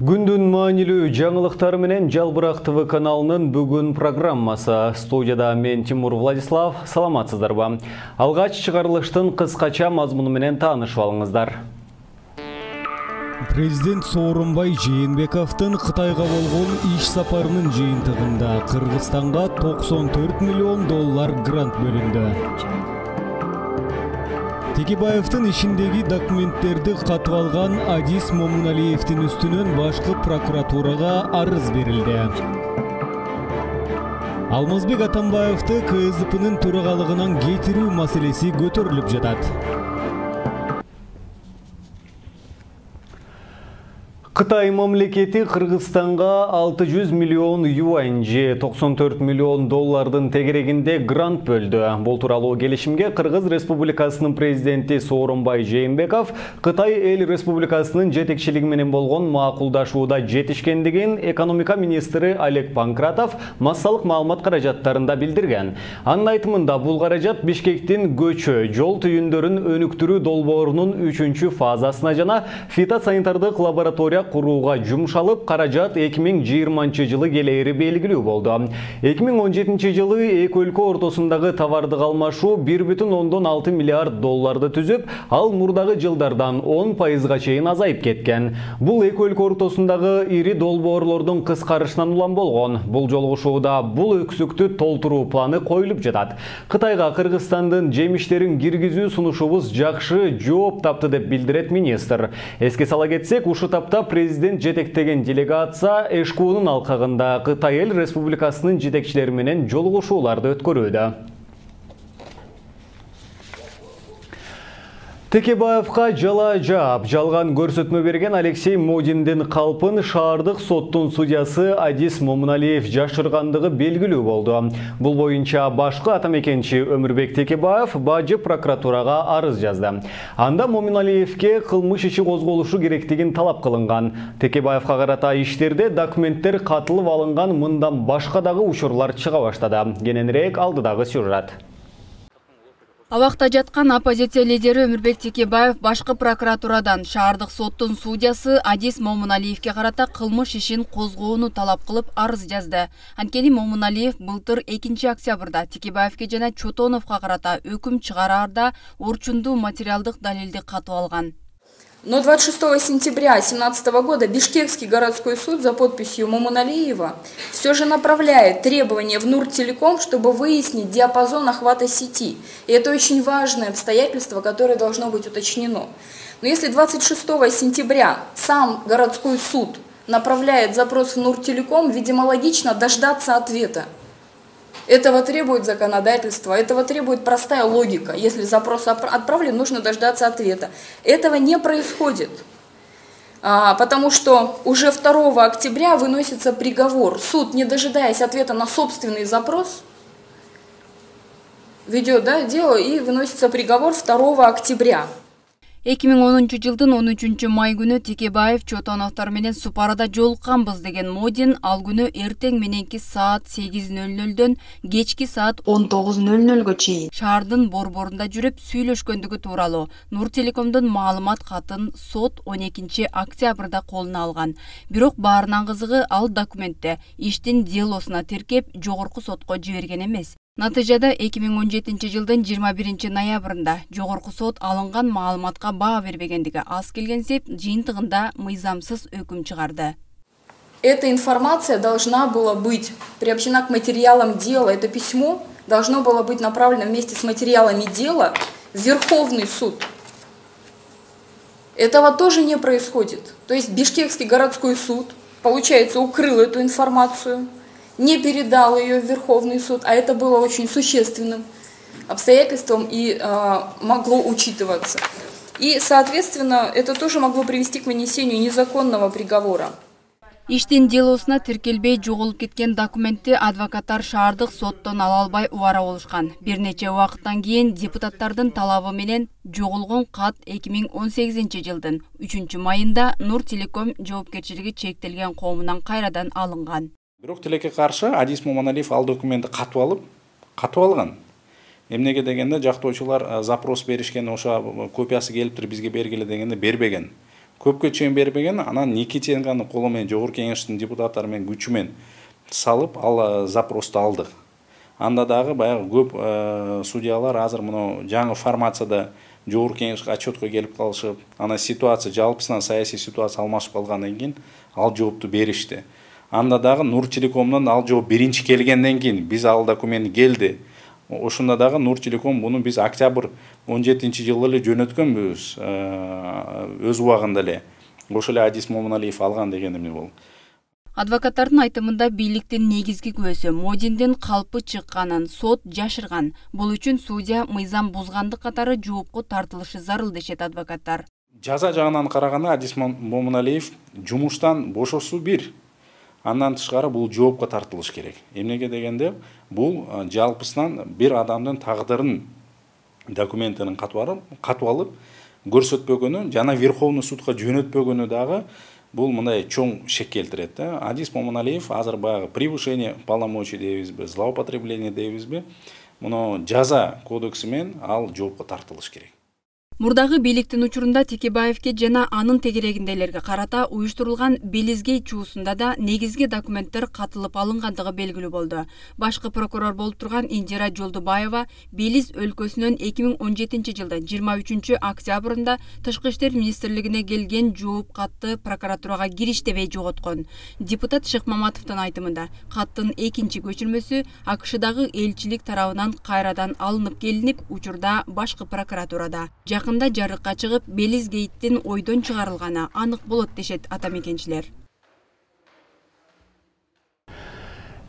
Күндүн маанилүү жаңылыктары менен Жалбырак ТВ каналынын бүгүн программасы. Студияда мен Тимур Владислав. Саламатсыздарбы? Алгач чыгарылыштын кыскача мазмуну менен таанышып алыңыздар. Президент Сооронбай Жээнбековдун Кытайга болгон иш сапарынын жыйынтыгында Кыргызстанга $94 миллион грант бөлүндү. Текебаевдин ишиндеги документтерди катып алган Адис Момуналиевдин үстүнөн башкы прокуратурага арыз берилди. Алмазбек Атамбаевди КСДПнын төрагалыгынан кетирүү маселеси көтөрүлүп жатат. Кытай мамлекети Кыргызстанга 600 миллион юань же $94 миллион тегерегинде грант бөлдү. Бул тууралуу келишимге Кыргыз Республикасынын президенти Сооронбай Жээнбеков Кытай эл республикасынын жетекчилиги менен болгон макулдашууда жетишкендигин экономика министри Олег Панкратов массалык маалымат каражаттарында билдирген. Анын айтымында бул каражат Бишкектин көчө, жол түйүндөрүн өнүктүрүү долбоорунун 3-чү фазасына жана фитосанитардык лаборатория курууга жумшалып, каражат 2020 жылы келери белгилүү болду. 2017 жылы эки өлкө ортосундагы товардык алмашуу $1,6 миллиард түзүп, ал мурдагы жылдардан 10% чейин азайып кеткен. Бул эки өлкө ортосундагы ири долбоорлордун кыскарышынан улам болгон. Бул жолугушууда бул өксүктү толтуруу планы коюлуп жатат. Кытайга Кыргызстандын жемиштерин киргизүү сунушубуз жакшы жооп тапты деп билдирет министр. Эске сала кетсек, ушу тапта президент жетектеген делегация Эшкуунун алкагында Кытай эл республикасынын жетекчилери менен жолугушууларды өткөрүүдө. Текебаевка жала жаап, жалган көрсөтмө берген Алексей Модиндин калпын шаардык соттун судьясы Адис Момуналиев жашыргандыгы белгилүү болду. Бул боюнча башкы атамекенчи Өмүрбек Текебаев бажы прокуратурага арыз жазды. Анда Момуналиевке кылмыш иши козголушу керектигин талап кылынган. Текебаевка карата иштерде документтер катылып алынган, мындан башка дагы учурлар чыга баштады. Кененирээк алдыдагы сюжет. Абакта жаткан оппозиция лидери Өмүрбек Текебаев башкы прокуратурадан шаардык соттун судьясы Адис Момуналиевке карата кылмыш ишин козгоону талап кылып арыз жазды. Анткени Момуналиев былтыр 2 октябрда Текебаевке жана Чотоновго карата өкүм чыгараарда орчундуу материалдык далилди катып алган. Но 26 сентября 2017 года Бишкекский городской суд за подписью Момуналиева все же направляет требования в Нуртелеком, чтобы выяснить диапазон охвата сети. И это очень важное обстоятельство, которое должно быть уточнено. Но если 26 сентября сам городской суд направляет запрос в Нуртелеком, видимо, логично дождаться ответа. Этого требует законодательство, этого требует простая логика. Если запрос отправлен, нужно дождаться ответа. Этого не происходит, потому что уже 2 октября выносится приговор. Суд, не дожидаясь ответа на собственный запрос, ведет дело и выносится приговор 2 октября. 2010 жылдын 13 май күнү Текебаев Чотоновдор менен Супарада жолукканбыз деген Модин ал күнү эртең мененки саат 8:00дөн кечки саат 19:00 чейин шаардын борборунда жүрүп сүйлөшкөндүгү тууралуу Нуртелекомдун маалымат катын сот 12 октябрда колуна алган. Бирок баарынан кызыгы ал документте иштин делосуна тиркеп жогорку сотко жиберген эмес. Натыйжада 2017 жылдын 21 ноябрында жогорку сот алынган маалыматка баа бербегендиги аз келгенсип жыйынтыгында мыйзамсыз өкүм чыгарды. Эта информация должна была быть приобщена к материалам дела. Это письмо должно было быть направлено вместе с материалами дела в Верховный суд. Этого тоже не происходит. То есть Бишкекский городской суд, получается, укрыл эту информацию, не передал ее в Верховный суд, а это было очень существенным обстоятельством и могло учитываться. И, соответственно, это тоже могло привести к вынесению незаконного приговора. Иштин делосуна тиркелбей жоголуп кеткен документти адвокаттар шаардык соттон ала албай убара болушкан. Бир нече убакыттан кийин депутаттардын талабы менен жоголгон кат 2018 жылдын 3 майында Нуртелеком жоопкерчилиги чектелген коомунан кайрадан алынган. Бирок тилекке каршы Адис Момуналиев ал документти катып алган. Эмнеге дегенде жактоочулар запрос беришкен, ошо копиясы келиптир бизге бергиле дегенде бербеген. көпкө чейин бербеген, анан эки чейин гана колу менен жогорку кеңештин депутаттары менен күчү менен салып ал запросту алдык. Анда дагы баягы көп судьялар азыр мына жаңы формацияда жогорку кеңешке отчетко келип калышып, ана ситуация жалпысынан саясий ситуация алмашып калгандан кийин ал жоопту беришти. Анда дагы Нур Телекомдон ал жооп биринчи келгенден кийин биз ал документ келди. Ошондо дагы Нур Телеком буну биз октябрь 17-жылы эле жөнөткөнбүз, өз убагында эле. Ошол эле Адис Момуналиев алган деген эме болду. Адвокаттардын айтымында бийликтин негизги күбөсү Модиндин калпы чыкканын сот жашырган. Бул үчүн судья мыйзам бузгандык катары жоопко тартылышы зарыл дешет адвокаттар. Жаза жагынан караганда Адис Момуналиев жумуштан бошосу бир. Андан тышкары бул жоопко тартылыш керек. Эмнеге дегенде бул жалпысынан бир адамдын тагдырын документтерин катып алып көрсөтпөгөнү жана Верховный судка жөнөтпөгөнү дагы бул мындай чоң шек келтирет. Адис Момуналиев азыр баягы превышение полномочий дейбизби, злоупотребление дейбизби, муну жаза кодекси менен ал жоопко тартылыш керек. Мурдагы бийликтин учурунда Текебаевке жана анын тегерегиндейлерге карата уюштурулган Белизгей чуусунда да негизги документтер катылып алынгандыгы белгилүү болду. Башкы прокурор болуп турган Индира Жолдубаева Белиз өлкөсүнөн 2017-жылдын 23 октябрында Тышкы иштер министрлигине келген жооп катты прокуратурага кириштебей жоготкон. Депутат Шыкмаматовдун айтымында каттын экинчи көчүрмөсү АКШдагы элчилик тарабынан кайрадан алынып келинип, учурда башкы прокуратурада. Жақында жарыкка чыгып, Белизгейттин ойдон чыгарылганы анык болот дешет атамекенчилер.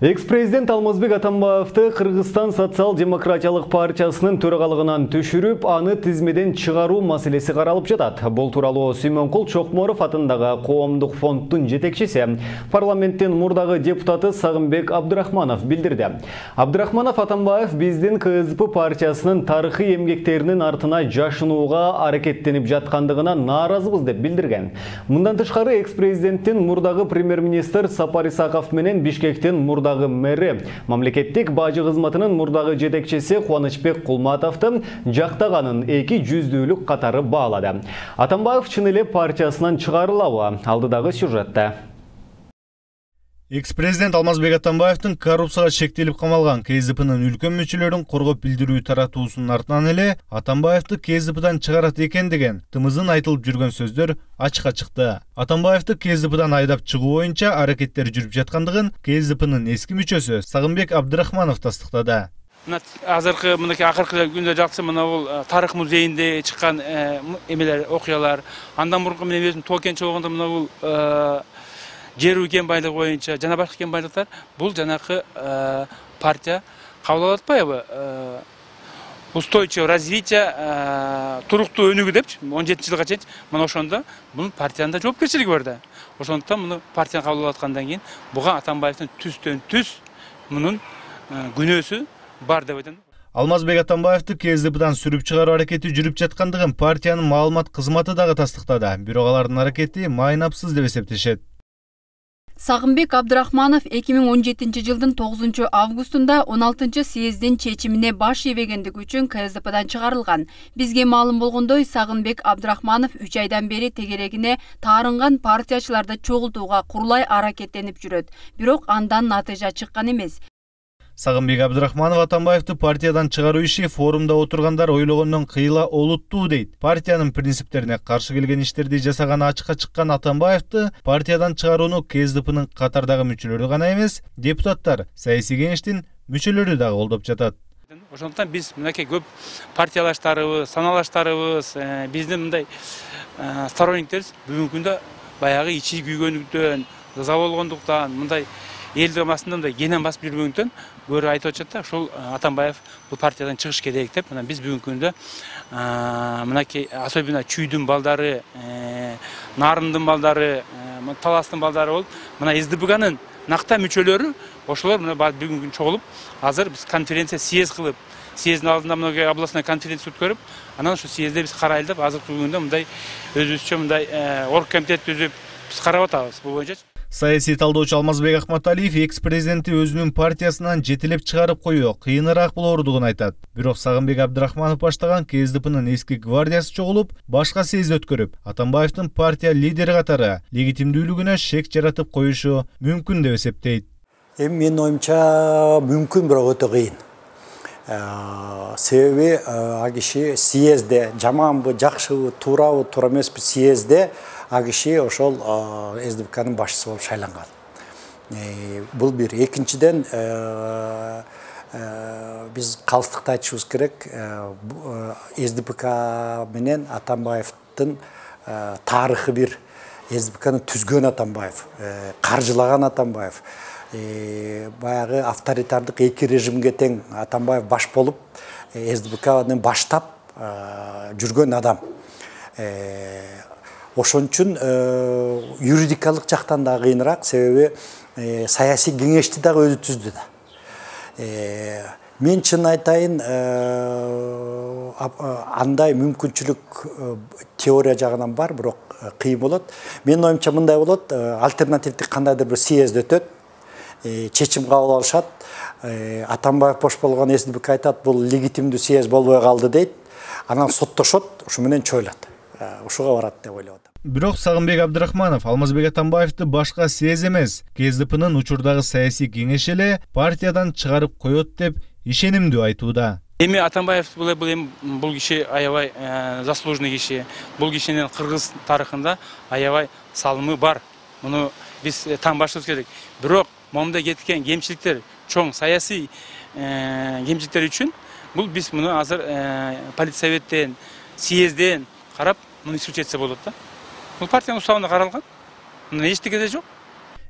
Экс-президент Алмазбек Атамбаевты Кыргызстан социал-демократиялык партиясынын төрагалыгынан түшүрүп, аны тизмеден чыгаруу маселеси каралып жатат. Бул тууралуу Сүймөнкул Чокморов атындагы коомдук фонддун жетекчиси, парламенттин мурдагы депутаты Сагынбек Абдрахманов билдирди. Абдрахманов Атамбаев биздин КСДП партиясынын тарыхый эмгектеринин артына жашынууга аракеттенип жаткандыгына нааразыбыз деп билдирген. Мындан тышкары экс-президенттин мурдагы премьер-министр Сапар Исаков менен Бишкектин мурдагы мэри, мамлекеттик бажы кызматынын мурдагы жетекчиси Кубанычбек Кулматовду жактаганын эки жүздүүлүк катары баалады. Атамбаев чын эле партиясынан чыгарылабы? Алдыдагы сюжетте. Экс-президент Алмазбек Атамбаевдин коррупцияга шектелип камалган КСДПнын үлкөн мүчөлөрүн коргоп билдирүү таратуусунун артынан эле Атамбаевди КСДПдан чыгарат экен деген тымызын айтылып жүргөн сөздөр ачыкка чыкты. Атамбаевди КСДПдан айдап чыгуу боюнча аракеттер жүрүп жаткандыгын КСДПнын эски мүчөсү Сагынбек Абдрахманов тастыктады. Азыркы мынакей акыркы күндө жакшы мына бул тарых музейинде чыккан эмелер, окуялар, андан мурунку мен өзүм Токен чогунда мына бул жер кен байлыгы боюнча жана башка кен байлыктар бул жанакы партия кабыл алып атпайбы? Устойчивое развитие, туруктуу өнүгүү депчи 17-жылга чейин мына ошондо бул партиянын да жоопкерчилиги бар да. Ошондуктан муну партияны кабыл алып аткандан кийин буга Атамбаевдин түстөн түз мунун күнөөсү бар деп айтам. Алмазбек Атамбаевди КСДПдан сүрүп чыгаруу аракети жүрүп жаткандыгын партиянын маалымат кызматы дагы тастыктады. Бирок алардын аракети майнапсыз деп эсептешет. Сагынбек Абдрахманов 2017-жылдын 9 августунда 16 съездин чечимине баш ийбегендиги үчүн КСДПдан чыгарылган. Бизге маалым болгондой, Сагынбек Абдрахманов 3 айдан бери тегерегине таарынган партиячыларды чогултууга курулай аракеттенип жүрөт. Бирок андан натыйжа чыккан эмес. Сагынбек Абдрахманов Атамбаевди партиядан чыгаруу иши форумда отургандар ойлогондон кыйла олуттуу дейт. Партиянын принциптерине каршы келген иштерди жасаганы ачыкка чыккан Атамбаевди партиядан чыгарууну КСДПнын катардагы мүчөлөрү гана эмес, депутаттар, саясий кеңештин мүчөлөрү дагы колдоп жатат. Ошондуктан биз мынакей көп партиялаштарыбыз, саналаштарыбыз, биздин мындай сторонниктерибиз бүгүнкү күндө баягы ичи күйгөндүктөн, ыза болгондуктан, мындай элдин арасында мындай кенен басып жүрбөгөндүктөн көрүп айтып атышат да, ошол Атамбаев бул партиядан чыгыш керек деп, мына биз бүгүнкү күндө мынакей особенно Чүйдүн балдары, Нарындын балдары, Таластын балдары болуп, мына СДПганын накта мүчөлөрү ошолор мына бүгүнкү күн чогулуп, азыр биз конференция съезд кылып, съездин алдында мынакей областной конференция өткөрүп, анан ошо съездде биз карайлы деп азыркы күндө мындай өзүбүзчө мындай оргкомитет түзүп биз карап атабыз бул боюнча. Саясий талдоочу Алмазбек Акматалиев экс-президенти өзүнүн партиясынан жетелеп чыгарып коюу кыйыныраак болоордугун айтат. Бирок Сагынбек Абдрахманов баштаган КСДПнын эски гвардиясы чогулуп, башка съезд өткөрүп, Атамбаевдин партия лидери катары легитимдүүлүгүнө шек жаратып коюшу мүмкүн деп эсептейт. Менин оюмча мүмкүн, бирок өтө кыйын. Себеби а киши съездде жаманбы, жакшыбы, туурабы, туура эмеспи съездде а киши ошол СДПКнын башчысы болуп шайланган. Бул бир. Экинчиден биз калыстыкты айтышыбыз керек. СДПК менен Атамбаевдин тарыхы бир. СДПКны түзгөн Атамбаев, каржылаган Атамбаев. Баягы авторитардык эки режимге тең Атамбаев баш болуп, СДПКны баштап жүргөн адам. Ошон үчүн юридикалык жактан да кыйыныраак, себеби саясий кеңешти дагы өзү түздү да. Мен чын айтайын, андай мүмкүнчүлүк теория жагынан бар, бирок кыйын болот. Менин оюмча мындай болот, альтернативдик кандайдыр бир съезд өтөт, чечим кабыл алышат, Атамбаев бош болгон СДПК айтат, бул легитимдүү съезд болбой калды дейт, анан соттошот, ушу менен чойлот. Ушуга барат деп ойлоп атам. Бирок Сагынбек Абдрахманов Алмазбек Атамбаевди башка съезд эмес, КСДПнын учурдагы саясий кеңеши эле партиядан чыгарып коет деп ишенимдүү айтууда. Эми Атамбаев бул киши аябай заслуженный киши. Бул кишинин кыргыз тарыхында аябай салымы бар. Муну биз таңбашыбыз керек. Бирок момунда кеткен кемчиликтер, чоң саясий кемчиликтер үчүн бул биз муну азыр политсоветтен, съездден карап муну исключение болот да. Бул партиянын уставында каралган. Муну эчтеке да жок.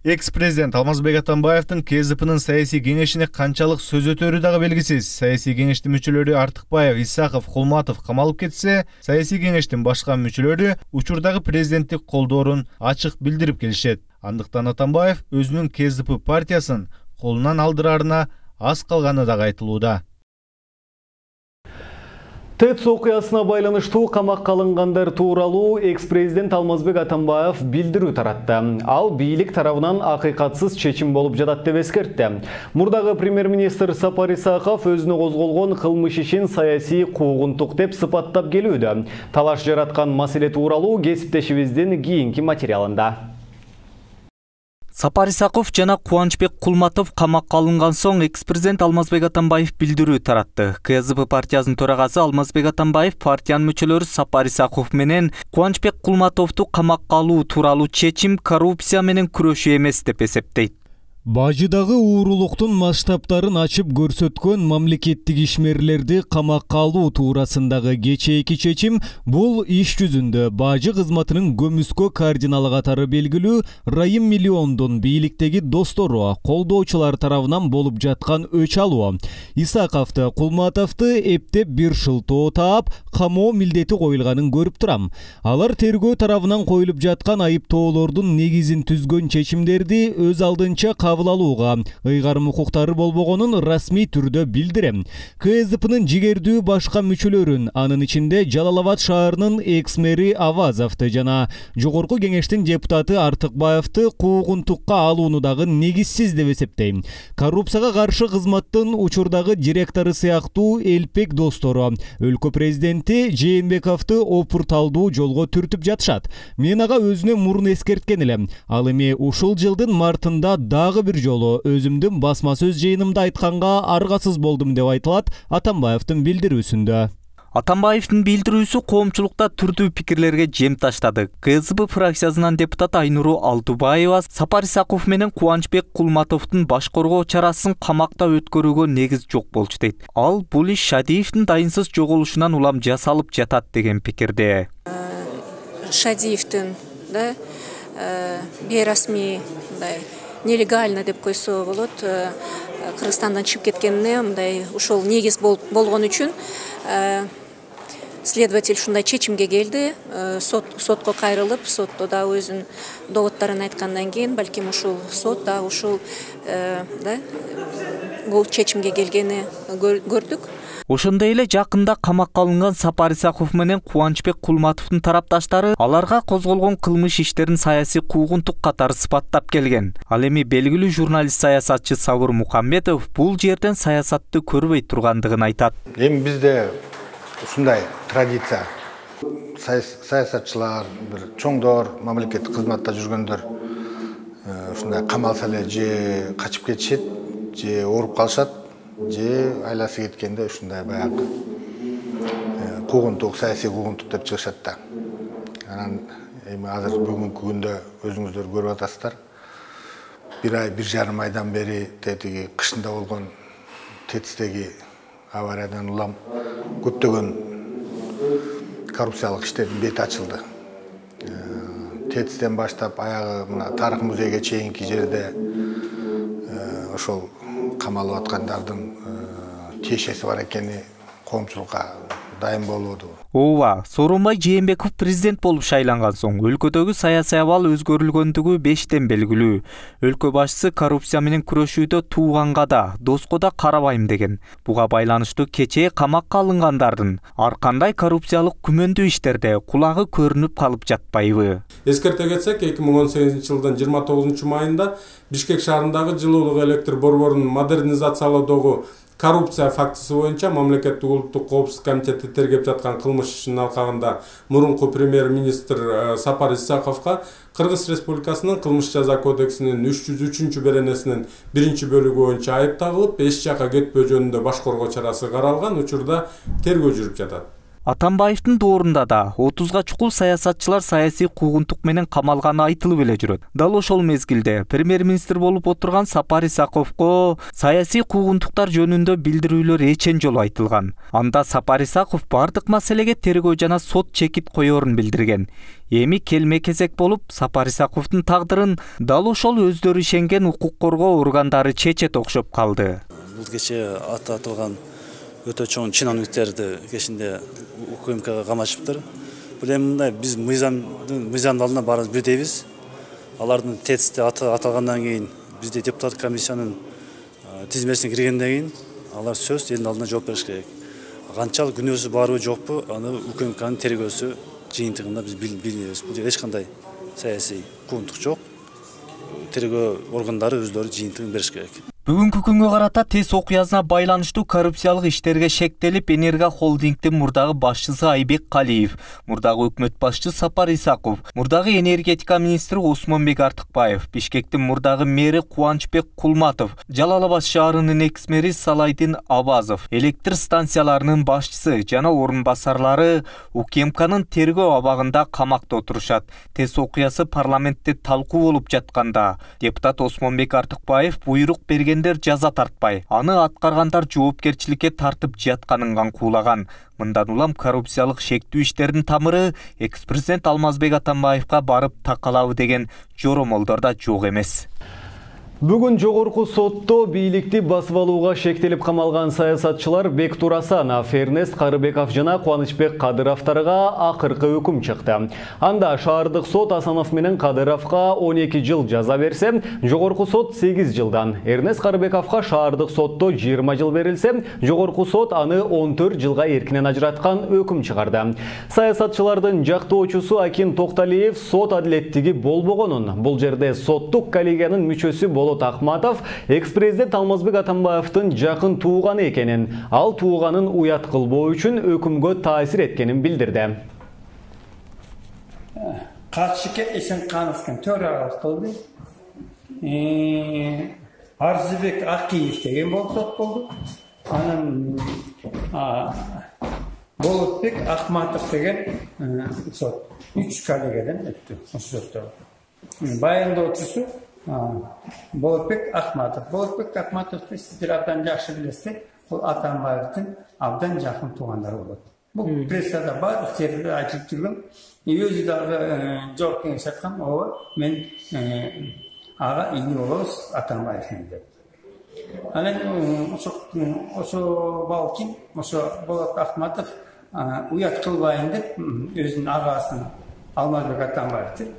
Экс-президент Алмазбек Атамбаевдин КСДПнын саясий кеңешине канчалык сөз өтөрү дагы белгисиз. Саясий кеңештин мүчөлөрү Артыкбаев, Исаков, Кулматов камалып кетсе, саясий кеңештин башка мүчөлөрү учурдагы президенттик колдоорун ачык билдирип келишет. Андыктан Атамбаев өзүнүн КСДП партиясын колунан алдырарына аз калганы дагы айтылууда. ТЭЦ окуясына байланыштуу камакка алынгандар тууралуу экс-президент Алмазбек Атамбаев билдирүү таратты. Ал бийлик тарабынан акыйкатсыз чечим болуп жатат деп эскертти. Мурдагы премьер-министр Сапар Исаков өзүнө козголгон кылмыш ишин саясий куугунтук деп сыпаттап келүүдө. Талаш жараткан маселе тууралуу кесиптешибиздин кийинки материалында. Сапар Исаков жана Кубанычбек Кулматов камакка алынган соң экс-президент Алмазбек Атамбаев билдирүү таратты. КСДП партиясынын төрагасы Алмазбек Атамбаев партиянын мүчөлөрү Сапар Исаков менен Кубанычбек Кулматовду камакка алуу тууралуу чечим коррупция менен күрөшүү эмес деп эсептейт. Бажыдагы уурулуктун масштабтарын ачып көрсөткөн мамлекеттик ишмерлерди камакка алуу туурасындагы кечээки чечим бул иш жүзүндө бажы кызматынын көмүскө кардиналы катары белгилүү Райым Миллиондун бийликтеги достору, колдоочулар тарабынан болуп жаткан өч алуу. Исаковду, Кулматовду эптеп бир шылтоо таап, камоо милдети коюлганын көрүп турам. Алар тергөө тарабынан коюлуп жаткан айыптоолордун негизин түзгөн чечимдерди өз алдынча кабыл алууга ыйгарым укуктары болбогонун расмий түрдө билдирем. КСДПнын жигердүү башка мүчөлөрүн, анын ичинде Жалал-Абад шаарынын экс-мэри Авазовду жана жогорку кеңештин депутаты Артыкбаевди куугунтукка алууну дагы негизсиз деп эсептейм. Коррупцияга каршы кызматтын учурдагы директору сыяктуу Элпек достору өлкө президенти Жээнбековду опурталдуу жолго түртүп жатышат. Мен ага өзүнө мурун эскерткен элем. Ал эми ушул жылдын мартында дагы бир жолу өзүмдүн басма сөз жыйынымда айтканга аргасыз болдум деп айтылат Атамбаевдин билдирүүсүндө. Атамбаевдин билдирүүсү коомчулукта түрдүү пикирлерге жем таштады. КСДП фракциясынан депутат Айнуру Алтубаева Сапар Исаков менен Кубанычбек Кулматовдун баш коргоо чарасын камакта өткөрүүгө негиз жок болчу дейт. Ал бул иш Шадиевдин дайынсыз жоголушунан улам жасалып жатат деген пикирде. Шадиевдин бейрасмий нелегально деп койсо болот, Кыргызстандан чыгып кеткенине мындай ушул негиз болгон үчүн следователь ушундай чечимге келди. Сотко кайрылып, сотто да өзүнүн доводдорун айткандан кийин балким ушул сот да ушул бул чечимге келгени көрдүк. Ошондой эле жакында камакка алынган Сапар Исаков менен Кубанычбек Кулматовдун тарапташтары аларга козголгон кылмыш иштерин саясий куугунтук катары сыпаттап келген. Ал эми белгилүү журналист саясатчы Сабыр Мухамбетов бул жерден саясатты көрбөй тургандыгын айтат. Эми бизде ушундай традиция. Саясатчылар, бир чоңдор, мамлекеттик кызматта жүргөндөр ушундай камалса эле же качып кетишет, же ооруп калышат, же айласы кеткенде ушундай баягы куугунтук, саясий куугунтук деп чыгышат да. Анан эми азыр бүгүнкү күндө өзүңүздөр көрүп атасыздар. 1 ай, 1,5 айдан бери тетиги кышында болгон ТЭЦтеги авариядан улам көптөгөн коррупциялык иштердин бети ачылды. ТЭЦтен баштап аягы мына тарых музейге чейинки жерде ошол камалып аткандардын тиешеси бар экени коомчулукка дайым болууда. Ооба, Сооронбай Жээнбеков президент болуп шайланган соң өлкөдөгү саясий абал өзгөрүлгөндүгү бештен белгилүү. Өлкө башчысы коррупция менен күрөшүүдө тууганга да, доско да карабайм деген. Буга байланыштуу кечээ камакка алынгандардын ар кандай коррупциялык күмөндүү иштерде кулагы көрүнүп калып жатпайбы? Эскерте кетсек, 2018-жылдын 29-майында Бишкек шаарындагы жылуулук электр борборунун модернизациялоодогу коррупция фактысы боюнча мамлекеттик улуттук коопсуздук комитети тергеп жаткан кылмыш ишинин алкагында мурунку премьер-министр Сапар Исаковго Кыргыз Республикасынын кылмыш жаза кодексинин 303-беренесинин 1-бөлүгү боюнча айып тагылып, эч жака кетпөө жөнүндө баш коргоо чарасы каралган учурда тергөө жүрүп жатат. Атамбаевдин доорунда да 30га чукул саясатчылар саясий куугунтук менен камалганы айтылып эле жүрөт. Дал ошол мезгилде премьер-министр болуп отурган Сапар Исаковго саясий куугунтуктар жөнүндө билдирүүлөр эчен жолу айтылган. Анда Сапар Исаков бардык маселеге тергөө жана сот чекит коёрун билдирген. Эми келме-кезек болуп, Сапар Исаковдун тагдырын дал ошол өздөрү ишенген укук коргоо органдары чечет окшоп калды. Бул кечээ аталган өтө чоң чиновниктерди кешинде УКМКга камашыптыр. Бул эми мындай биз мыйзамдын алдына баарыбыз бирдейбиз. Алардын ТЭЦте аталгандан кийин бизде депутат комиссиянын тизмесине киргенден кийин алар сөз элдин алдына жооп бериш керек. Канчалык күнөөсү барбы жокпу, аны УКМКнын тергөөсү жыйынтыгында биз билебиз. Бул жерде эч кандай саясий куугунтук жок. Тергөө органдары өздөрү жыйынтыгын бериш керек. Бүгүнкү күнгө карата ТЭЦ окуясына байланыштуу коррупциялык иштерге шектелип Энерго холдингдин мурдагы башчысы Айбек Калиев, мурдагы өкмөт башчысы Сапар Исаков, мурдагы энергетика министри Осмонбек Артыкбаев, Бишкектин мурдагы мэри Кубанычбек Кулматов, Жалал Абад шаарынын экс-мэри Салайдин Абазов, электр станцияларынын башчысы жана орун басарлары УКМКнын тергөө абагында камакта отурушат. ТЭЦ окуясы парламентте талкуу болуп жатканда депутат Осмонбек Артыкбаев буйрук берген жаза тартпай, аны аткаргандар жоопкерчиликке тартып жатканын каңкуулаган. Мындан улам коррупциялык шектүү иштердин тамыры экс-президент Алмазбек Атамбаевга барып такалабы деген жоромолдор да жок эмес. Бүгүн жогорку сотто бийликти басып алууга шектелип камалган саясатчылар Бектур Асанов, Эрнест Карыбеков жана Кубанычбек Кадыровторго акыркы өкүм чыкты. Анда шаардык сот Асанов менен Кадыровго 12 жыл жаза берсе, жогорку сот 8 жылдан, Эрнест Карыбековго шаардык сотто 20 жыл берилсе, жогорку сот аны 14 жылга эркинен ажыраткан өкүм чыгарды. Саясатчылардын жактоочусу Акин Токталиев сот адилеттиги болбогонун, бул жерде соттук коллегиянын мүчөсү болот Ахматов экс-президент Алмазбек Атамбаевдин жакын тууганы экенин, ал тууганын уят кылбоо үчүн өкүмгө таасир эткенин билдирди. Катчыке Эсенкановдун төрагалык кылды. Арзыбек Акиев деген болуп сот болду. Анан Болотбек Ахматов деген сот 3 коллегиядан өттү сотто. Баяндоочусу Болотбек Ахматов. Болотбек Ахматовду сиздер абдан жакшы билесиздер. Бул Атамбаевдин абдан жакын туугандары болот. Бул прессада баардык жерде айтылып жүргөн. Өзү дагы жооп кеңеш айткан, ооба мен ага ийни болобуз Атамбаев менен деп. Анан ошо балким, ошо Болот Ахматов уят кылбайын деп өзүнүн агасын Алмазбек Атамбаевди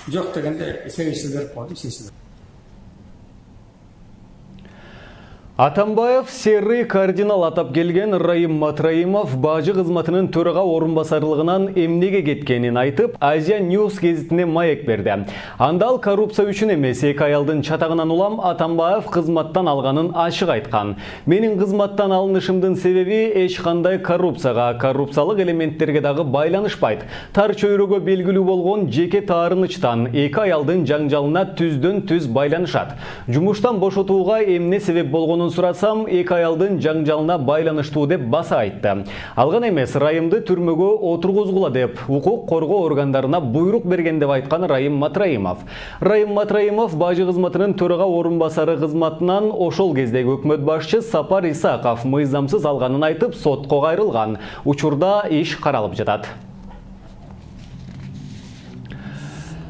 жок дегенде 8 жыл берип койду, 8 жыл. Атамбаев серый кардинал атап келген Райым Матраимов бажы кызматынын төраға орынбасарлығынан эмнеге кеткенин айтып, Азия News гезитине маек берди. Андал коррупция үчүн эмес, эки аялдын чатагынан улам Атамбаев кызматтан алганын ачык айткан. Менин кызматтан алынышымдын себеби эч кандай коррупциялык элементтерге дагы байланышпайт. Тар чөйрөгө белгилүү болгон жеке таарынычтан эки аялдын жаңжалына түздөн түз байланышат. Жумуштан бошотууга эмне себеп болгонун сурасам, эки аялдын жаңжалына байланыштуу деп баса айтты. Алган эмес, Райымды түрмөгө отургузгула деп укук коргоо органдарына буйрук берген деп айткан Райым Матраимов. Райым Матраимов бажы кызматынын төрага орунбасары кызматынан ошол кездеги өкмөт башчы Сапар Исаков мыйзамсыз алганын айтып, сотко кайрылган. Учурда иш каралып жатат.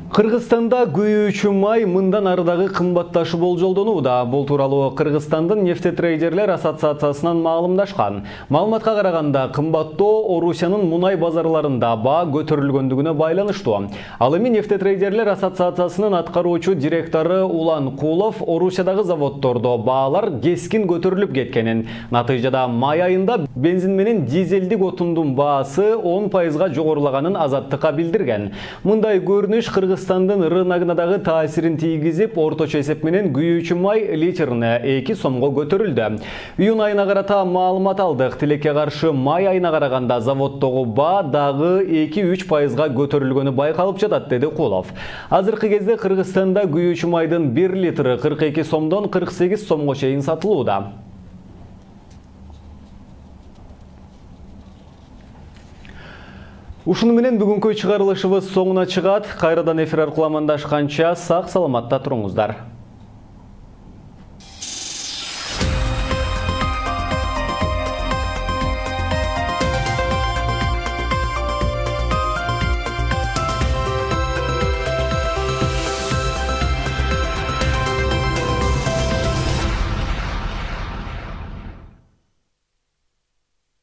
Кыргызстанда күйүүчү май мындан ардагы кымбатташы болжолдонууда. Бул тууралуу Кыргызстандын нефтетрейдерлер ассоциациясынан маалымдашкан. Маалыматка караганда, кымбаттоо Орусиянын мунай базарларында баа көтөрүлгөндүгүнө байланыштуу. Ал эми нефтетрейдерлер ассоциациясынын аткаруучу директору Улан Кулов Орусиядагы заводдордо баалар кескин көтөрүлүп кеткенин, натыйжада май айында бензин менен дизелдик отундун баасы 10% жогорулаганын Азаттыкка билдирген. Мындай көрүнүш Кыргызстандын рыногуна дагы таасирин тийгизип, орточо эсеп менен күйүүчү май литрине 2 сомго көтөрүлдү. Июнь айына карата маалымат алдык. Тилекке каршы май айына караганда заводдогу баа дагы 2-3% көтөрүлгөнү байкалып жатат, деди Кулов. Азыркы кезде Кыргызстанда күйүүчү майдын 1 литри 42 сомдон 48 сомго чейин сатылууда. Ушуну менен бүгүнкү чыгарылышыбыз соңуна чыгат. Кайрадан эфир аркылуу амандашканча сак саламатта туруңуздар.